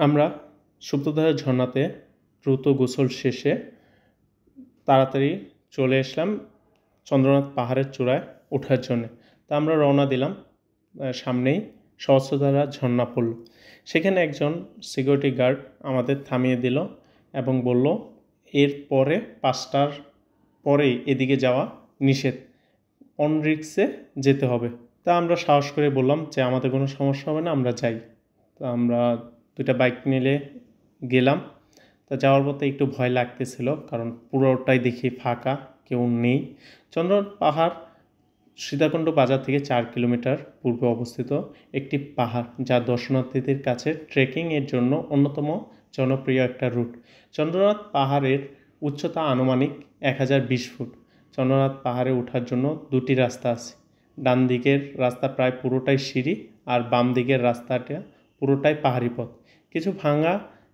আমরা সুপ্তধারা ঝর্ণাতে দ্রুত গোসল শেষে তাড়াতাড়ি চলে আসলাম চন্দ্রনাথ পাহাড়ের চূড়ায় ওঠার জন্যে। তা আমরা রওনা দিলাম। সামনেই সহস্রধারা ঝর্ণা পড়ল। সেখানে একজন সিকিউরিটি গার্ড আমাদের থামিয়ে দিল এবং বলল, এর পরে 5টার পরেই এদিকে যাওয়া নিষেধ, অন রিস্কে যেতে হবে। তা আমরা সাহস করে বললাম যে আমাদের কোনো সমস্যা হবে না, আমরা যাই। তো আমরা 2টা বাইক নিলে গেলাম। তা যাওয়ার পথে একটু ভয় লাগতেছিল, কারণ পুরোটাই দেখি ফাঁকা, কেউ নেই। চন্দ্রনাথ পাহাড় সীতাকুণ্ড বাজার থেকে 4 কিলোমিটার পূর্বে অবস্থিত একটি পাহাড়, যা দর্শনার্থীদের কাছে ট্রেকিংয়ের জন্য অন্যতম জনপ্রিয় একটা রুট। চন্দ্রনাথ পাহাড়ের উচ্চতা আনুমানিক 1020 ফুট। চন্দ্রনাথ পাহাড়ে ওঠার জন্য 2টি রাস্তা আছে। ডান দিকের রাস্তা প্রায় পুরোটাই সিঁড়ি, আর বাম দিকের রাস্তাটা পুরোটাই পাহাড়ি পথ। কিছু ভাঙা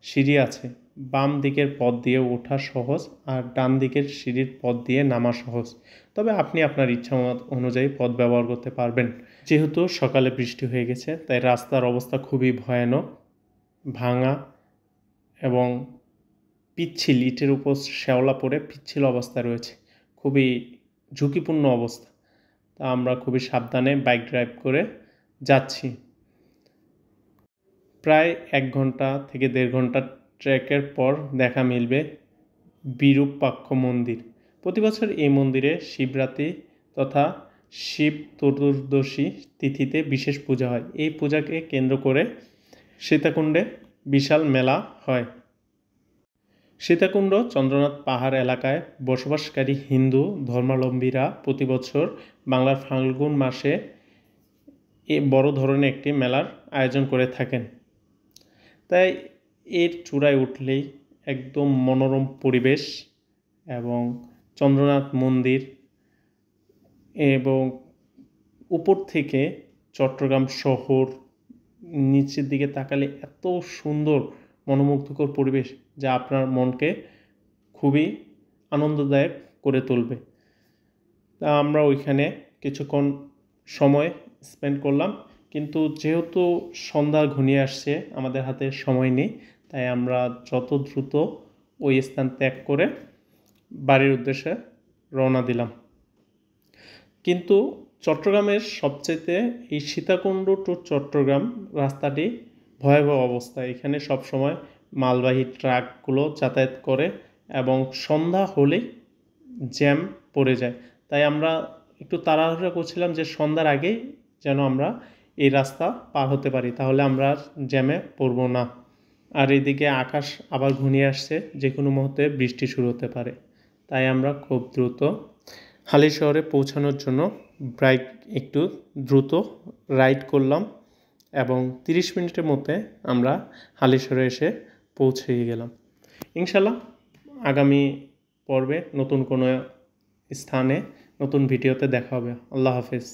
সিঁড়ি আছে। বাম দিকের পথ দিয়ে ওঠা সহজ, আর ডান দিকের সিঁড়ির পথ দিয়ে নামা সহজ। তবে আপনি আপনার ইচ্ছা অনুযায়ী পথ ব্যবহার করতে পারবেন। যেহেতু সকালে বৃষ্টি হয়ে গেছে, তাই রাস্তার অবস্থা খুবই ভয়ানক, ভাঙা এবং পিচ্ছিল, ইটের উপর শ্যাওলা পড়ে পিচ্ছিল অবস্থায় রয়েছে। খুবই ঝুঁকিপূর্ণ অবস্থা। তা আমরা খুবই সাবধানে বাইক ড্রাইভ করে যাচ্ছি। প্রায় 1 ঘন্টা থেকে 1.5 ঘন্টা ট্রেকের পর দেখা মিলবে বিরূপাক্ষ মন্দির। প্রতি বছর এই মন্দিরে শিবরাত্রি তথা শিব চতুর্দশী তিথিতে বিশেষ পূজা হয়। এই পূজাকে কেন্দ্র করে সীতাকুণ্ডে বিশাল মেলা হয়। সীতাকুণ্ড চন্দ্রনাথ পাহাড় এলাকায় বসবাসকারী হিন্দু ধর্মাবলম্বীরা প্রতি বছর বাংলার ফাল্গুন মাসে বড় ধরনের একটি মেলার আয়োজন করে থাকেন। তাই এর চূড়ায় উঠলেই একদম মনোরম পরিবেশ এবং চন্দ্রনাথ মন্দির, এবং উপর থেকে চট্টগ্রাম শহর নিচের দিকে তাকালে এত সুন্দর মনোমুগ্ধকর পরিবেশ, যা আপনার মনকে খুবই আনন্দদায়ক করে তুলবে। তা আমরা ওইখানে কিছুক্ষণ সময় স্পেন্ড করলাম, কিন্তু যেহেতু সন্ধ্যা ঘনিয়ে আসছে, আমাদের হাতে সময় নেই, তাই আমরা যত দ্রুত ওই স্থান ত্যাগ করে বাড়ির উদ্দেশ্যে রওনা দিলাম। কিন্তু চট্টগ্রামের সবচেয়ে এই সীতাকুণ্ড টু চট্টগ্রাম রাস্তাটি ভয়াবহ অবস্থা। এখানে সবসময় মালবাহী ট্রাকগুলো যাতায়াত করে এবং সন্ধ্যা হলেই জ্যাম পড়ে যায়। তাই আমরা একটু তাড়াহুড়া করছিলাম যে সন্ধ্যার আগেই যেন আমরা এই রাস্তা পার হতে পারি, তাহলে আমরা জ্যামে পড়ব না। আর এদিকে আকাশ আবার ঘনিয়ে আসছে, যে কোনো মুহূর্তে বৃষ্টি শুরু হতে পারে। তাই আমরা খুব দ্রুত হালিশহরে পৌঁছানোর জন্য বাইক একটু দ্রুত রাইড করলাম এবং 30 মিনিটের মধ্যে আমরা হালিশহরে এসে পৌঁছে গেলাম। ইনশাল্লাহ আগামী পর্বে নতুন কোনো স্থানে নতুন ভিডিওতে দেখা হবে। আল্লাহ হাফেজ।